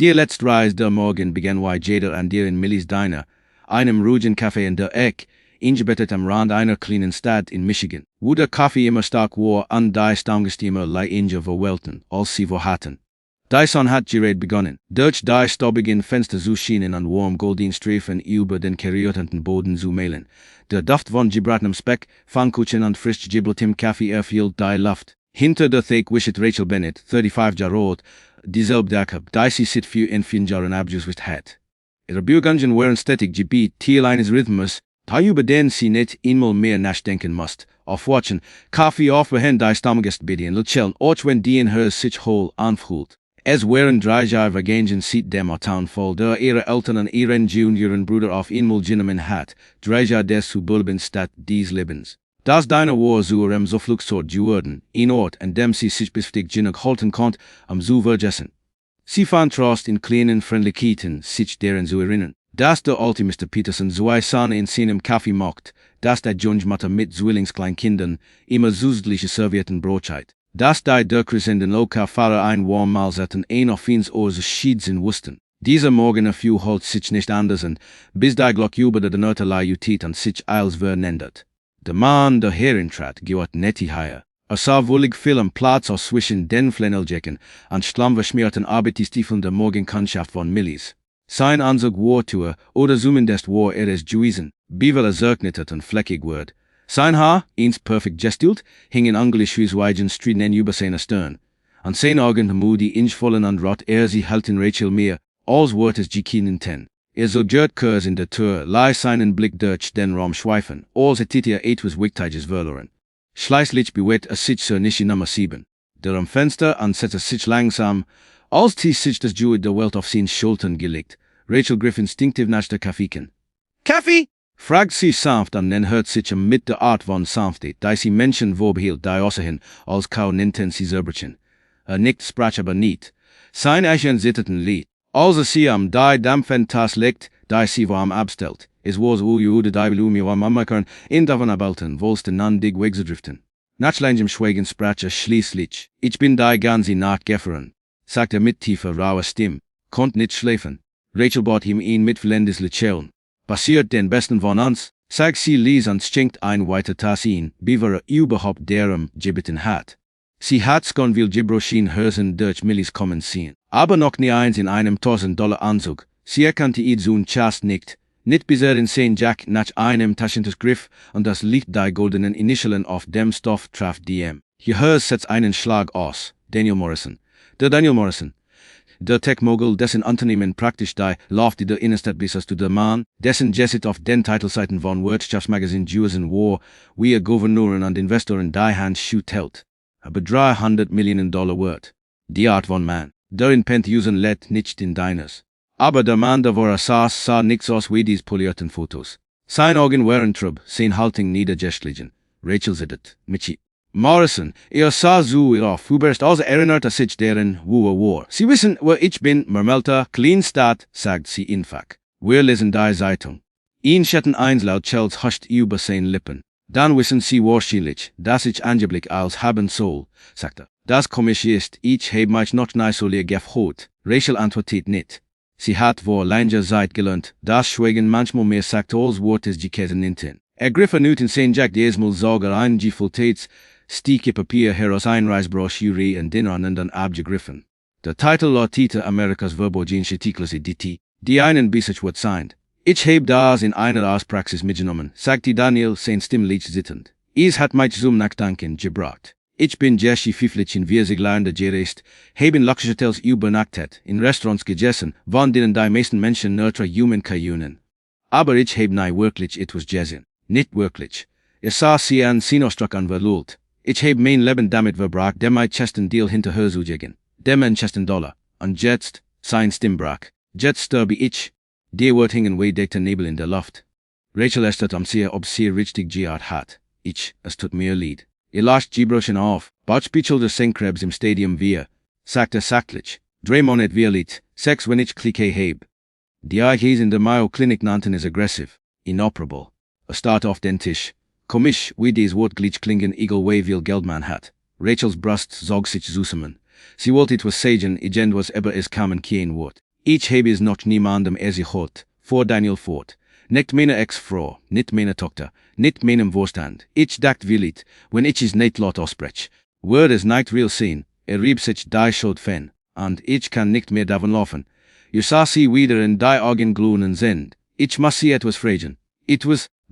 Der letzte Reis der Morgen begann bei Jeder an der in Millys Diner, einem ruhigen Café in der Eck, eingebettet am Rand einer kleinen Stadt in Michigan, wo der Kaffee immer stark war und die Stammgestümer Inge verwelten, als sie hatten. Die Sonne hat gerade begonnen, durch die staubigen Fenster zu schienen und warm goldene Streifen über den karierten Boden zu malen. Der Duft von gebratenem Speck, Pfannkuchen und frisch geblättem Kaffee erfüllt die Luft. Hinter der Theke wischt Rachel Bennett, 35 Jahre alt, dieselbe Dacke, die sie seit 4 Jahren abgeschwitzt hat. Ihre Bürgungen waren stetig gebiet, Teil eines Rhythmus, über den sie nicht einmal mehr nachdenken musst. Aufwatchen, Kaffee aufwehen die Stammgäste bedienen, lächeln, auch wenn die in her sich hohl anfühlt. Es waren 3 Jahre vergangen seit dem Townfall, der ihre Eltern und ihren jüngeren Bruder auf einmal genommen hat, 3 Jahre des suburban Stadt des Lebens. Das Diner war zu ihrem Zufluchtsort geworden, ein Ort, an dem sie sich befriedigt genug halten konnte, zu vergessen. Sie fand Trost in kleinen Freundlichkeiten, sich deren zu erinnern. Dass der alte Mr. Peterson zwei Sahne in seinem Kaffee macht, dass der Jungmutter mit Zwillingskleinkindern immer zusätzliche servierten Brotzeit. Dass die Dörkers in den Lokalfahrer ein Warmmahlzeiten ein auf ins Ohr schieden wussten. Dieser Morgen erfuhr halt sich nicht anders und bis die Glock über der Nöterlei jutit und sich eils ändert. Der Mann, der herintrat, gehört nicht hierher. Sah wohlig viel am Platz aus zwischen den Flanelljacken und schlammverschmierten Arbeitstiefeln der Morgenkundschaft von Millys. Sein Anzug war Tour, oder zumindest war es gewesen, bievel zerknittert und fleckig wird. Sein Haar, eins perfekt gestelt, hing in anglischweisen Strähnen über seiner Stirn. An seine Augen moody inchvollen und rot sie halten Rachel mehr, als wird es gekinen ten. So gert Kurs in der Tür, leih seinen Blick durch den Raum schweifen, als titia etwas Wichtiges verloren. Schließlich bewegt sich zur Nische Nummer 7. Der am Fenster ansetzt sich langsam, als sich das Jewel der Welt auf seine Schultern gelegt. Rachel griff instinktiv nach der Kaffeeken. Kaffee? Fragt sie sanft und dann hört sich mit der Art von Sanftheit, die sie Menschen vorbehielt, die außerhin, als kaum nennten sie Zerberchen. Nickt sprach aber nicht. Sein Eichen zitterten Lied. Als sie am die dampfen Tas legt, die sie warm abstellt. Es war so jude die Blumi warm amakern, in davon abelten, wollsten nan dig wegzudriften. Nachlangem Schweigen sprach schließlich. Ich bin die ganze Nacht gefahren, sagte mit tiefer, rauer Stimme. Konnt nicht schläfen. Rachel bot ihm ein mitfüllendes Lächeln. Passiert den Besten von uns, sagt sie lies und schenkt ein weiter Tas ein, bevor überhaupt derem gebeten hat. Sie hat's gern will Gibroschien Hörsen durch Millys kommen sehen. Aber noch nie eins in einem $1000 Anzug. Sie erkannte ihn so Chast nicht bis in sein Jack nach einem Taschentuch griff und das Licht die goldenen Initialen auf dem Stoff traf DM. Hier setzt einen Schlag aus. Daniel Morrison. Der Daniel Morrison. Der Tech-Mogul, dessen Unternehmen praktisch die Lofte der Innenstadt bis zu der Mann, dessen Jessit auf den Titelseiten von Wirtschaftsmagazin Jusen war, wie Gouverneuren und Investoren die Hand schut hält. Aber $300 Millionen wert. Die Art von Mann, der in Penthusen lädt nicht in Diners. Aber der Mann, der vor saß, sah nichts aus wie dies polierten Fotos. Sein Augen waren trüb, sein Haltung niedergeschlagen. Rachel zittert. Michi. Morrison, sah so auf, überst als erinnert sich deren, wo war. Sie wissen, wo ich bin, murmelte, Kleinstadt, sagt sie einfach. Wir lesen die Zeitung. Ein Schatten einslaut Chels huscht über seine Lippen. Dann wissen sie wahrscheinlich, dass ich angeblich als haben soll, sagte. Das komisch ist, ich heb mich noch nicht so leer gefreut. Rachel antwortet nicht. Sie hat vor langer Zeit gelernt, dass Schweigen manchmal mehr sagt als Worte geketen hinten. Griff erneut in sein Jack diesmal sogar ein Gefültäts, Stieke Papier heraus Einreisbroschüre und den anderen abgegriffen. Der Titel lautete Amerikas Verbogenische Titelseditie, die einen Bissig wird sein. Ich heb das in einer Auspraxis mitgenommen, sagte Daniel sein Stimmlich sitzend. Es hat mich zum Nachdenken gebracht. Ich bin Jeschi Pfifflich in Viersiglander gereist, haben Luxushotels übernachtet, in Restaurants gegessen, von denen die meisten Menschen nur human können. Aber ich heb nie wirklich etwas gegessen. Nicht wirklich. Sah sie an Sinostruck an verlult. Ich heb mein Leben damit verbracht, dem mein Chesten Deal hinterher zu jagen. Dem ein $10. Und jetzt, sein Stimmbrach. Jetzt sterbe ich. Die Wort hingen wie dichter Nebel in der Luft. Rachel erst am sehr, ob sie richtig geart hat. Es tut mir leid. Lasst Gebrochen auf, Bauchspichel der Senkrebs im Stadium wir, sagte sachtlich. 3 Monat wirlit, 6 wenn ich Clique heb. Die Eiches in der Mayo Klinik nannten es aggressiv, inoperable. Start auf den Tisch. Komisch, wie dies Wort glitch klingen egal wie viel Geldman hat. Rachels Brust zog sich zusammen. Sie wollte etwas sagen, irgendwas aber es kam kein Wort. Ich habe es noch niemandem erzählt, vor Daniel fort. Nicht meine Ex-Frau, nicht meine Tochter, nicht meinem Vorstand. Ich dacht willit, wenn ich es nicht laut aussprech. Word is nicht real sehen, rieb sich die Schuld fan, und ich kann nicht mehr davon laufen. Ich sah sie wieder in die Augen glühen sind. Ich muss sie etwas fragen.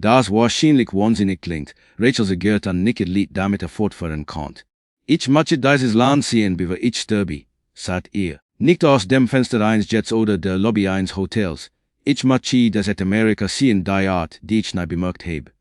Das wahrscheinlich wahnsinnig klingt, Rachel segert an nicht Lied damit fortfahren konnt. Ich möchte dieses Land sehen, bevor ich sterbe, sagt ihr. Nicht aus dem Fenster eines Jets oder der Lobby eines Hotels. Ich möchte das et Amerika sehen, die Art, die ich nicht bemerkt habe.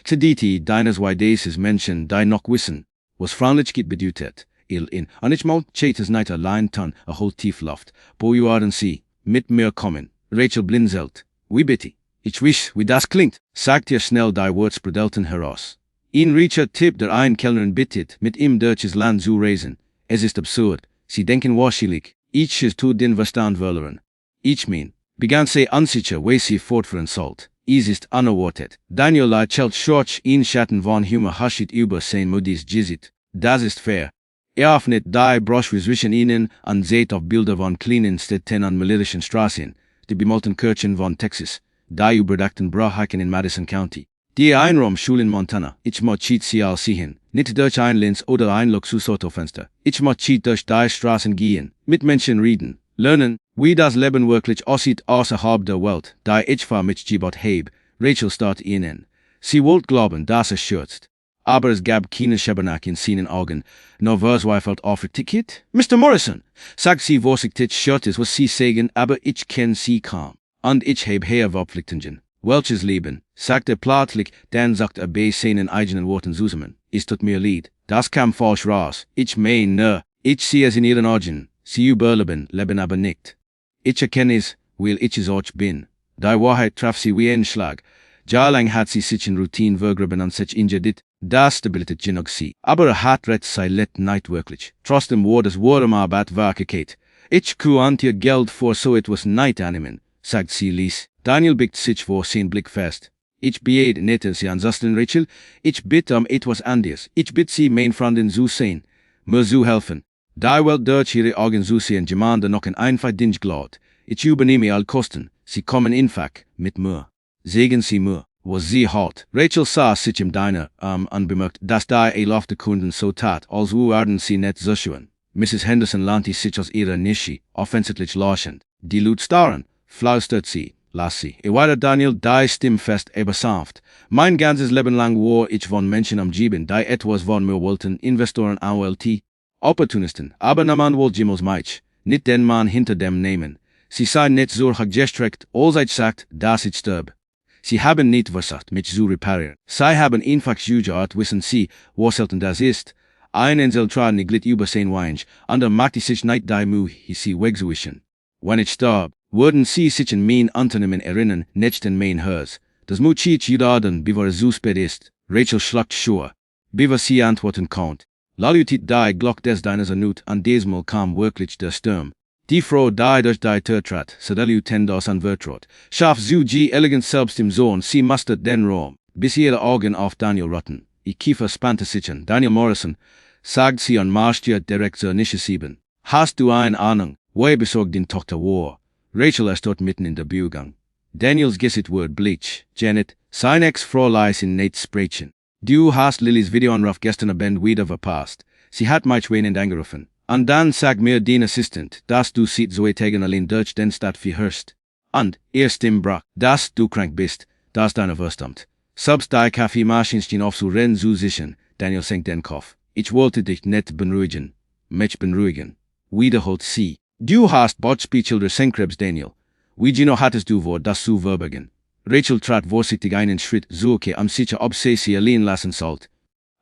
Zediti deines Weideses Menschen, die noch wissen, was Freundlichkeit bedeutet, in, und ich möchte es nicht allein tun, a whole Tiefluft, wo ihr an sie, mit mir kommen. Rachel blinzelt. Wie bitte? Ich wisch, wie das klingt, sagt ihr schnell die Words bedelten heraus. In Richard Tipp der Ein Kellnerin bittet, mit ihm deutsches Land zu reisen. Es ist absurd, sie denken wahrscheinlich, ich es tut den Verstand verloren. Ich mein, begann sie unsicher, wie sie fortfahren sollt. Es ist unerwartet. Daniel lächelt schorch in Schatten von Humor haschit über sein Mudis Gesicht. Das ist fair. Öffnet die Broschüre zwischen ihnen und seht auf Bilder von kleinen Städten an militärischen Straßen, die bemalten Kirchen von Texas, die überdachten Brahaken in Madison County. Die Einraumschule in Montana, ich möchte sie all sehen, nicht durch ein Linz oder ein Luxusautofenster. Ich möchte durch die Straßen gehen, mit Menschen reden, lernen, wie das Leben wirklich aussieht außerhalb der Welt, die ich für mich gebaut habe. Rachel starrt ihnen. Sie wollte glauben, dass es schürzt. Aber es gab keine Schabernack in seinen Augen, nur verzweifelt auf ihr Ticket. Mr. Morrison, sagt sie vorsichtig, schört es, was sie sagen, aber ich kenn sie kaum. Und ich habe Verpflichtungen. Welches Leben, sagt er plötzlich, dann sagt er bei seinen eigenen Worten zusammen. Es tut mir leid, das kam falsch raus. Ich meine, ich sehe es in ihren Augen. Sie überleben, leben aber nicht. Ich erkenne es, weil ich es auch bin. Die Wahrheit traf sie wie ein Schlag. Jahrelang hat sie sich in Routine vergraben und sich injediert. Das stabilisiert genug sie. Aber hat recht sei let nicht wirklich. Trotzdem war das Wort Arbeit Wirklichkeit. Ich könnte ihr Geld für so etwas nicht annehmen, sagt sie ließ. Daniel biegt sich vor sein Blick fest. Ich bitte nicht sie ansonsten Rachel. Ich bitte etwas anderes. Ich bitte sie mein Freundin zu sein. Mir zu helfen. Die Welt durch ihre Augen zu sehen, jemand noch ein einfach Ding glaubt. Ich übernehme all Kosten. Sie kommen einfach mit mir. Segen sie mir, was sie hat. Rachel sah sich im Diner, unbemerkt, dass die laufte Kunden so tat, als würden sie nicht zuschauen. Mrs. Henderson lernte sich aus ihrer Nische, offensichtlich lauschend. Die Lut starren, flüstert sie. Lass sie. Weiter Daniel, die Stimme fest, aber sanft. Mein ganzes Leben lang war ich von Menschen umgeben, die etwas von mir wollten, Investoren, AOLT, Opportunisten, aber niemand wollte jemals mich, nicht den Mann hinter dem nehmen. Sie seien nicht so gestreckt, als ich sagt, dass ich sterb. Sie haben nicht versucht, mich zu reparieren. Sie haben einfach gejaht, wissen sie, was selten das ist. Einen soll tragen nicht über sein Wunsch, ander machte sich nicht die Mühe, sie wegzuwischen. Wenn ich starb, würden sie sich in mein Unternehmen erinnern, nicht in mein Haus. Das muss ich judaden, bevor es zu spät ist. Rachel schluckt schur, bevor sie antworten konnte. Lalutit die Glock des Diners anut, und diesmal kam wirklich der Sturm. Die Frau die durch die Tür trat, sedalu tendos an Vertrot. Schaff zu elegant selbst im Sohn, sie mustert den Raum, bis ihre Augen auf Daniel ruhten. Ihr Kiefer spannte sich an. Daniel Morrison, sagt sie und marscht ihr direkt zur Nische 7. Hast du eine Ahnung, wo besorgt din Tochter war? Rachel ist dort mitten in der Bühlgang. Daniels Gesicht wird bleich. Janet, sein Ex-Frau ließ ihn nicht sprechen. Du hast Lillys Videoanruf gestern Abend wieder verpasst. Sie hat mich weinend angerufen. Und dann sagt mir den Assistent, dass du sie so tegen allein durch den Stadt verhörst. Und Stimme brach, dass du krank bist, dass deine Verstand. Subst die Kaffeemaschinchen auf zu rennen zu sichern. Daniel senkt den Kopf. Ich wollte dich nicht beruhigen. Mich beruhigen. Wiederholt sie. Du hast Botspielchilder Senkrebs, Daniel. Wie genau hattest du vor, das zu verbergen? Rachel trat vorsichtig einen Schritt zurück, sicher, ob sie sie allein lassen sollte.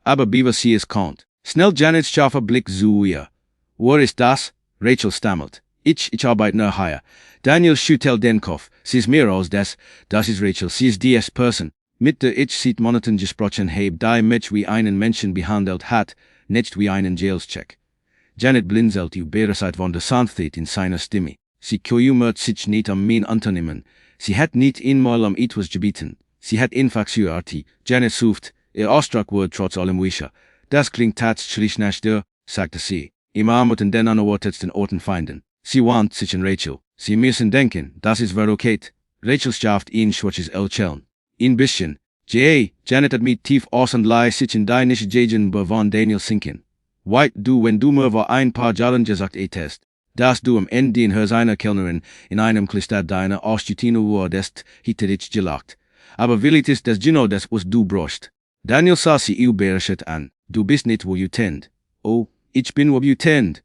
Aber bevor sie es konnte. Schnell Janets scharfer Blick zu ihr. Wer ist das? Rachel stammelt. Ich arbeite nachher. Daniel schüttelt den Kopf. Sie ist mehr als das ist Rachel, sie ist die Person, mit der ich seit Monaten gesprochen habe, die mich wie einen Menschen behandelt hat, nicht wie einen Jailscheck. Janet blinzelt überrascht von der Sanftheit in seiner Stimme. Sie kümmert sich nicht mein Unternehmen. Sie hat nicht einmal etwas gebeten. Sie hat einfach zuhört. Janet sucht, ihr Ausdruck wird trotz allem wischer. Das klingt tatsächlich nach der, sagte sie. Immer müssen den unerwartetsten Orten finden. Sie wand sich an Rachel. Sie müssen denken, das ist verrückt. Rachel schafft ihn schwarzes Elchellen. In bisschen. Janet hat mit tief außerlei sich in die nicht jagen bewan Daniel sinken. White du wenn du mir war ein paar Jahre gesagt test. Das du am Ende in seiner Kellnerin in einem Klister deiner Ausstutino wurdest, hitterich gelacht. Aber willit ist das Gino das was du brost. Daniel sah sie überraschend an. Du bist nicht wo you tend. Oh, ich bin wo you tend.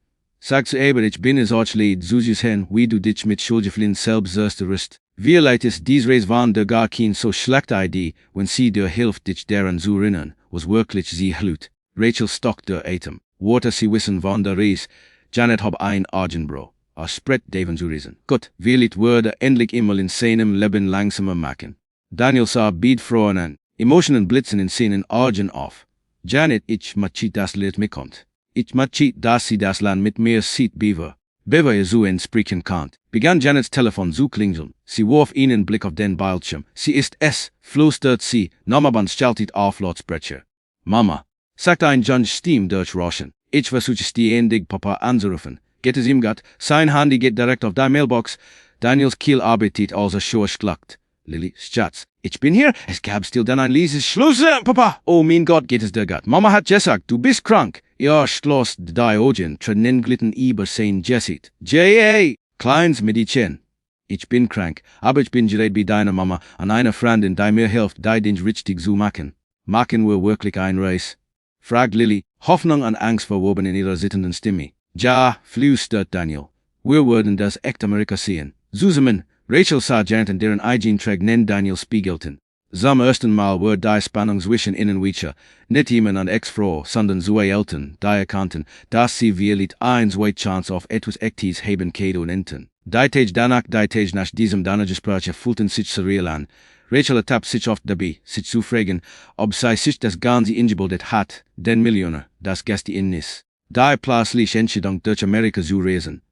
Sag zu aber ich bin es Lied Susius hen wie du dich mit Schuldjeflin selbst rüst. Wie leid ist dies Reis van der gar kein so schlechte Idee, wenn sie dir hilft dich deren zu erinnern, was wirklich sie hlut. Rachel stockt der Atem. Water sie wissen van der Reis. Janet hab ein Argenbro. Spread Daven zu riesen. Gut, willit würde endlich immer in seinem Leben langsamer machen. Daniel sah beidfrohen an. Emotionen blitzen in seinen Augen auf. Janet, ich machit das Lied mitkommt. Ich machit, dass sie das Land mit mir sieht beaver. Beaver ihr so sprechen kannt. Begann Janets Telefon zu klingeln. Sie warf einen Blick auf den Bildschirm. Sie ist es, flüstert sie, Namaband schaltet auf Lautsprecher. Mama, sagt ein John Steam durch Rauschen. Ich versuche ständig Papa anzurufen. Geht es ihm gut? Sein Handy geht direkt auf die Mailbox. Daniels Kiel arbeitet als schlacht. Lily, Schatz, ich bin hier. Es gab still dann ein leises Schluss, Papa. Oh mein Gott, geht es dir gut? Mama hat gesagt, du bist krank. Ja, schloss die Augen, Tränen glitten über sein Jessit. J.A. Kleins Medizin. Ich bin krank, aber ich bin gerät bei deiner Mama an einer Freundin, die mir hilft, die den richtig zu machen. Machen wir wirklich ein Reis? Fragt Lily, Hoffnung und Angst verwoben in ihrer sittenden Stimme. Ja, flüstert Daniel. Wir würden das echt Amerika sehen. Zusammen, Rachel sah Janet und deren Eingenträg nennt Daniel spiegelten. Zum ersten Mal wurde die Spannung zwischen ihnen weicher, nicht jemand und Ex-Frau, sondern zwei Eltern, die erkannten, dass sie wirklich eine zweite Chance auf etwas Echtes haben könnten. Die Tage nach diesem Gespräch fühlten sich surreal an. Rachel ertappt sich oft dabei, sich zu fragen, ob sie sich das Ganze eingebildet hat, den Millionär, das Gäste in ist. Die plötzlich Entscheidung durch Amerika zu reisen.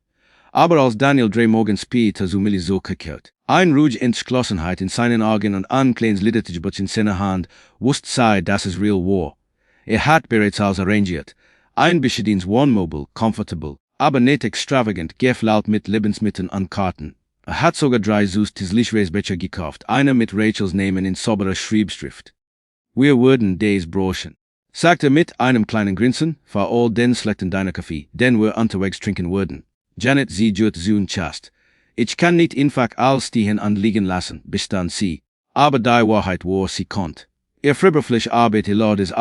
Aber als Daniel 3 Morgen später zu Millie so gekehrt, ein ruhige Entschlossenheit in seinen Augen und ein kleines Literaturbuch in seiner Hand, wusste sie, dass es real war. Hat bereits alles arrangiert. Ein bescheidenes Wohnmobil, comfortable, aber nicht extravagant, geflaut mit Lebensmitteln und Karten. Hat sogar 3 Lichreisbecher gekauft, einer mit Rachels Namen in sauberer Schreibschrift. Wir würden dies broschen, sagte mit einem kleinen Grinsen, für all den schlechten deiner Kaffee, den wir unterwegs trinken würden. Janet sie jut zun chast. Ich kann nicht einfach alles stehen und liegen lassen, bestand sie. Aber die Wahrheit war, sie konnt. Ihr Fribberflisch arbeitet laut es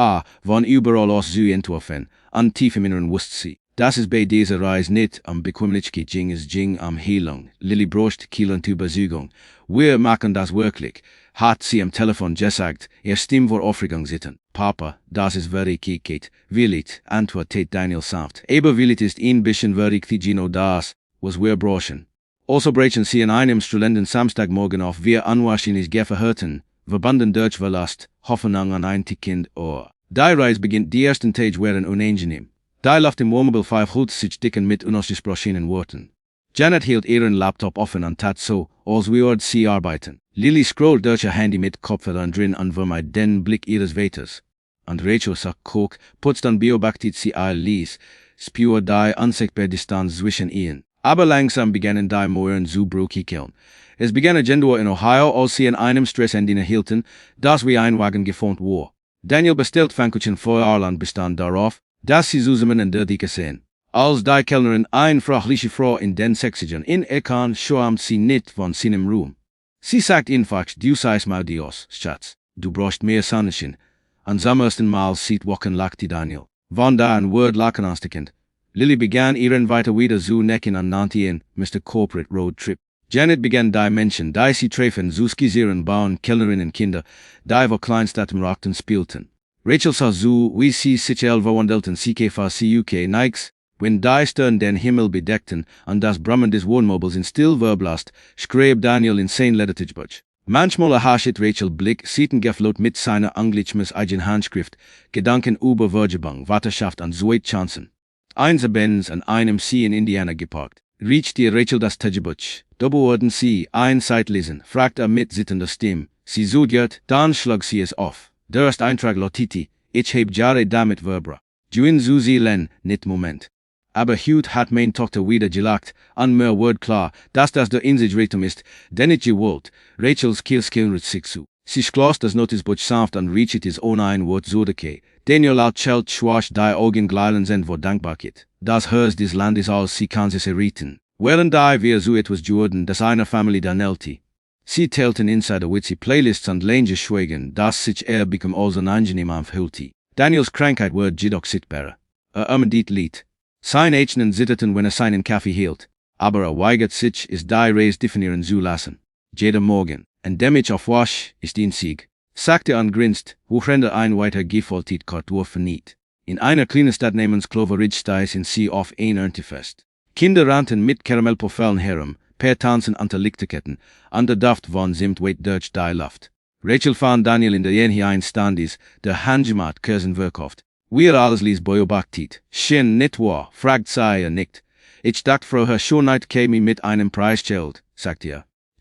von überall aus zu entwerfen, und tief im Inneren wusste sie, dass es bei dieser Reise nicht Bequemlichkeit ging, es ging Heilung. Lily brocht kielend Überzeugung. Wir machen das wirklich, hat sie am Telefon gesagt, ihr Stimme war Aufregung sitten. Papa, das ist Wirklichkeit, willit, antwortet Daniel sanft. Aber willit ist ein bisschen Wirklichkeit Gino das, was wir brauchen. Also brechen sie an einem strahlenden Samstagmorgen auf, wir unwahrscheinlich verhörten, verbunden durch Verlust, Hoffnung an ein Kind Ohr. Die Reise beginnt, die ersten Tage wären unangenehm. Die Luft im Wohnmobil 5 sich dicken mit unausgesprochenen Worten. Janet hielt ihren Laptop offen und tat so, als würde sie arbeiten. Lily scrollt durch ihr Handy mit Kopfhörern drin und vermeid den Blick ihres Vaters. Und Rachel sagt Koch, putzt und beobachtet sie ließ, spürt die unsichtbare Distanz zwischen ihnen. Aber langsam begannen die Mauern zu brüchigen. Es begann ein Gender in Ohio, als sie in einem Stressendien erhielten, das wie ein Wagen geformt war. Daniel bestellt Pfannkuchen vor Irland bestand darauf, dass sie zusammen in der Dicke sehen. Als die Kellnerin eine fragliche Frau in den Sexigen in Ekan schwärmt sie nicht von seinem Ruhm. Sie sagt einfach, du seist mal Dios, Schatz, du brauchst mehr Sonnenschein. Und zum ersten Mal sieht Wochen lachte Daniel. Von da ein Wort lachen ansteckend. Lily begann ihren weiter wieder zu necken und nannte ihn Mr. Corporate Road Trip. Janet begann die Menschen, die sie treffen, zu skizzieren, bauen, Kellnerinnen Kinder, die vor Kleinstaaten rockten, spielten. Rachel sah zu, wie sie sich verwandelten, CK Nikes, wenn die Sterne den Himmel bedeckten und das Brummen des Wohnmobils in still verblasst, schrieb Daniel in sein Lettertagebuch. Manchmal erhaschet Rachel Blick, sieten geflot mit seiner anglichmes eigen Handschrift, Gedanken über Vergebung, Vaterschaft und zweite Chancen. Eins Benz an einem See in Indiana geparkt. Riecht ihr Rachel das Tagebuch, da wurden sie ein Zeit lesen, fragt mit sittender Stimme. Sie sucht, dann schlug sie es auf. Der erste Eintrag lautete, ich heb Jahre damit verbra. Juin Susi Len, nicht Moment. Aber Hut hat mein Tochter wieder gelacht, an mir word klar, dass das der Insigritum ist, denn ich gewollt, Rachels Kielskill sich zu. Sie schloss das Notisbuch sanft und riechet es ohne ein Wort zurücke. Daniel Chelt schwasch die Augen gleilen sind vor Dankbarkeit. Das Hers des Landes als sie kann sich errieten. Während wir so etwas Jordan, das einer Family danelti. Sie telten Insider with sie Playlists und Lange schweigen, das sich become also angenehm anfühlte. Daniels Krankheit wird jedoch sichtbarer. Dit Lied. Sein Eichnen zitterten wenn seinen Kaffee hielt, aber weigert sich ist die Reis definieren zu lassen. Jeder Morgen, und dem ich auf wasch, ist ihn Sieg. Sagte grinst, hochrende ein weiter Gefoltit Kartur verniet. In einer kleinen Stadt namens Clover Ridge stieß in sie auf ein Erntefest. Kinder rannten mit Karamellpofellen herum, per tanzen an der Lichterketten, an der Duft von Zimt weit durch die Luft. Rachel fand Daniel in der Jen ein Standis, der Handgemat Kursen verkauft. Wir alles lies Boyobaktit. Shin nit war, fragt sie nicht. Ich dacht Frau Herr Schonheit käme mit einem Preisschild, sagt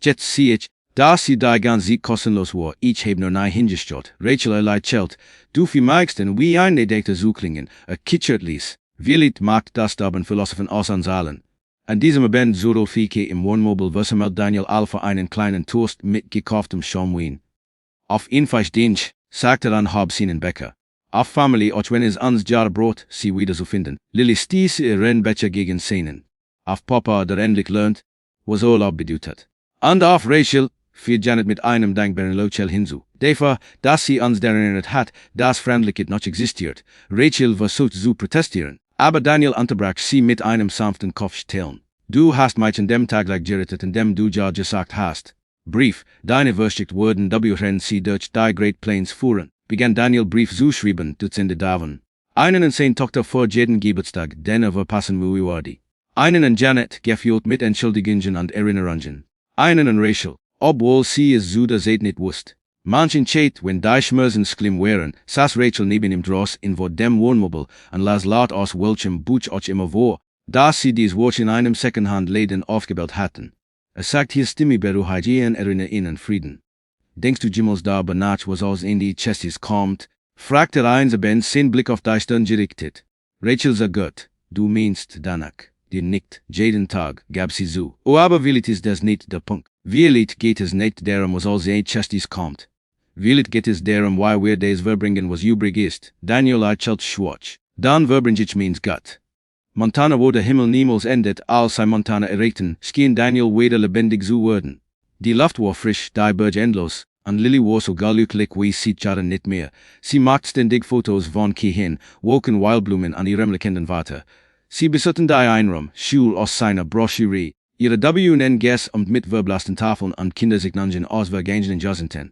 Jetzt sieh ich, da sie die ganz Sieg kostenlos war, ich heb nur nein hingestellt. Rachel Chelt, du vermeigst denn wie eine Dekte Suchlingen, kitschert lies. Willit macht das daben Philosophen aus Ansalen. An diesem Abend Zurl Fike im Wohnmobil versammelt Daniel Alpha einen kleinen Toast mit gekauftem Schaumwein. Auf Infeich Dinch, sagte Hab seinen Bäcker. Auf Family auch wenn es ans Jahr Brot sie wieder zu finden. Lilly stieß ihr Rennbecher gegen Szenen. Auf Papa, der endlich lernt, was Urlaub bedeutet. Und auf Rachel, fiel Janet mit einem dankbaren Lochel hinzu. Dafür, dass sie uns daran erinnert hat, dass Freundlichkeit noch existiert. Rachel versucht zu protestieren, aber Daniel unterbrach sie mit einem sanften Kopfschütteln. Du hast mich an dem Tag gleich gerettet, an dem du ja gesagt hast. Brief, deine Verschickt wurden wenn sie durch die Great Plains fuhren, begann Daniel Brief zu schreiben, Dutzende Davon. Einen an sein Tochter vor jeden Geburtstag, den verpassen wir. Einen an Janet, gefühlt mit Entschuldigungen und Erinnerungen. Einen an Rachel, obwohl sie es so der Seid nicht wusst. Manchen Chat, wenn die Schmerzen schlimm wären, saß Rachel neben ihm draus in vor dem Wohnmobil und las laut aus welchem Buch auch immer vor, dass sie dies Wort in einem Secondhand-Läden aufgebaut hatten. Sagt hier Stimme beruhigen erinnern Frieden. Denkst du Jimmels da benach was aus in die Chestis kommt? Fragte eins Ben sein Blick auf die Stirn gerichtet. Rachel sah gut, du meinst danach. Dir nickt, jeden Tag, gab sie zu. Oh aber willit ist das nicht der Punkt. Willit geht es nicht darum was aus in Chestis kommt. Willit geht es darum why wir des verbringen was übrig ist. Daniel Chelt schwarz. Dann verbringt means Gott. Montana wo der Himmel niemals endet, als sei Montana erregten, schien Daniel wieder lebendig zu werden. Die Luft war frisch, die Berge endlos, und Lily war so glücklich wie sie jaren nicht mehr. Sie macht ständig Fotos von Kihin, woken Wildblumen an ihrem leckenden Vater. Sie besuchten die Einraum, Schul aus seiner Broschüre, ihre WN-Gäste und mit verblasten Tafeln und Kindersignungen aus vergangenen Jahrzehnten.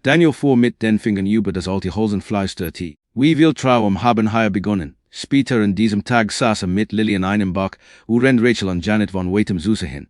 Daniel fuhr mit den Fingern über das alte Hosenfleisch-Tee. Wie viel Traum haben hier begonnen? Später an diesem Tag saß mit Lily in einem Bach, rennt Rachel und Janet von weitem Süße hin.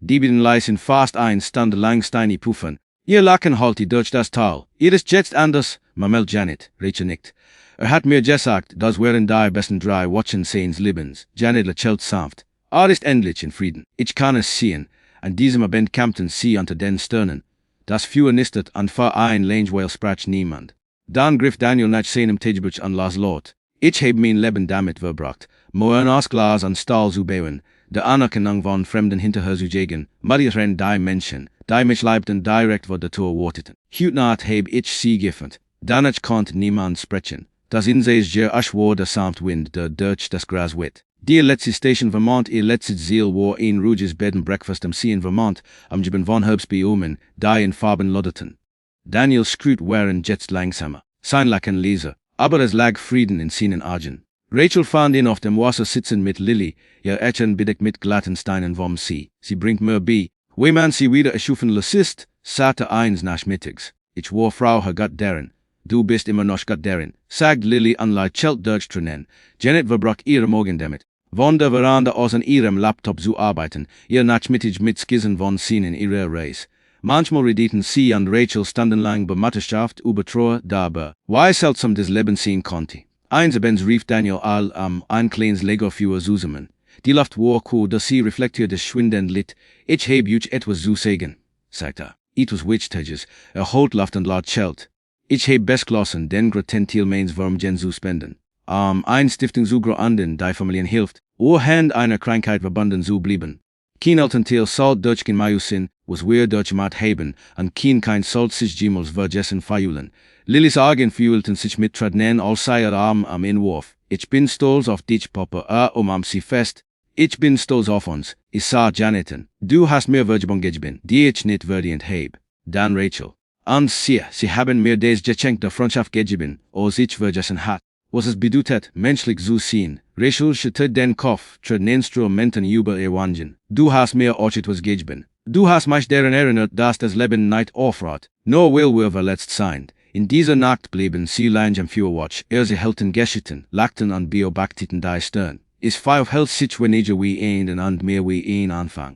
Die beiden leisen fast ein Stand lang Steine puffen. Ihr Lachen haltet durch das Tal. Ihr ist jetzt anders, murmelt Janet. Rachel nickt. Hat mir gesagt, das wären die besten drei Wochen seines Lebens. Janet lächelt sanft. Ist endlich in Frieden. Ich kann es sehen. An diesem Abend kämpften sie unter den Sternen. Das Feuer nistet und für ein Langweil sprach niemand. Dann griff Daniel nach seinem Tagebuch an las Lot. Ich heb mein Leben damit verbracht, Moern aus Glas und Stahl zu bauen, der Anerkennung von Fremden hinterher zu jagen, Marieren die Menschen, die mich leibten direkt vor der Tor warteten. Hutnacht heb ich sie gefand, danach konnte niemand sprechen. Das Insees je asch war der samt Wind, der durch das Gras weht. Die letzte Station Vermont, ihr letztes Ziel war ein ruhiges Bed and Breakfast am See in Vermont, am Jiben von Herbstbäumen, die in Farben lodderten. Daniel Scrut waren jetzt langsamer, sein Lachen leser, aber es lag Frieden in seinen Augen. Rachel fand ihn auf dem Wasser sitzen mit Lily, ihr Ätchen bedeckt mit glatten Steinen vom See. Sie bringt mir bei. Wie man sie wieder erschufen lässt, sagte eins nachmittags. Ich war Frau Herr Gott darin. Du bist immer noch Gott darin, sagt Lily an Chelt durch Tränen. Janet verbrach ihre Morgen damit. Von der Veranda aus an ihrem Laptop zu arbeiten, ihr nachmittag mit Skizzen von Szenen ihrer Reise. Manchmal redeten sie und Rachel stundenlang bei Mathe-Schaft über Trauer dabei, wie seltsam das Leben sein konnte. Einsabends rief Daniel ein kleines Lego-Feuer zusammen. Die Luft war cool, dass sie reflektierte schwindend lit. Ich heb euch etwas zu sagen, sagte etwas Wichtiges, holt Luft und laut Chelt. Ich heb bestklassen den gratentil meins Wurmgen zu spenden. Ein Stiftung zu gründen, die Familien hilft, Hand einer Krankheit verbunden zu bleiben. Kein Elternteil soll durch kein Mausin, was wir durch Mat haben, und kein soll sich jemals vergessen feilen. Lillys Augen fühlten sich mit Tränen als sei Arm am Inwurf. Ich bin stolz auf dich, Papa, am sie fest. Ich bin stolz auf uns, ich sah Janeten. Du hast mir Vergebung gegeben, die ich nicht verdient habe. Dann Rachel. Und sie haben mir das Geschenk der Freundschaft gegeben, als ich vergessen hat. Was es bedeutet, menschlich zu sein. Rachel schüttelte den Kopf, den Instrumenten über ihr Wangen. Du hast mir auch etwas gegeben. Du hast mich daran erinnert, dass das Leben nicht aufhört, nur weil wir verletzt sind. In dieser Nacht blieben sie lang am Feuerwatch, sie hielten Geschichten, lachten und beobachteten die Stern. Es hält sich weniger wie ein und mehr wie ein Anfang.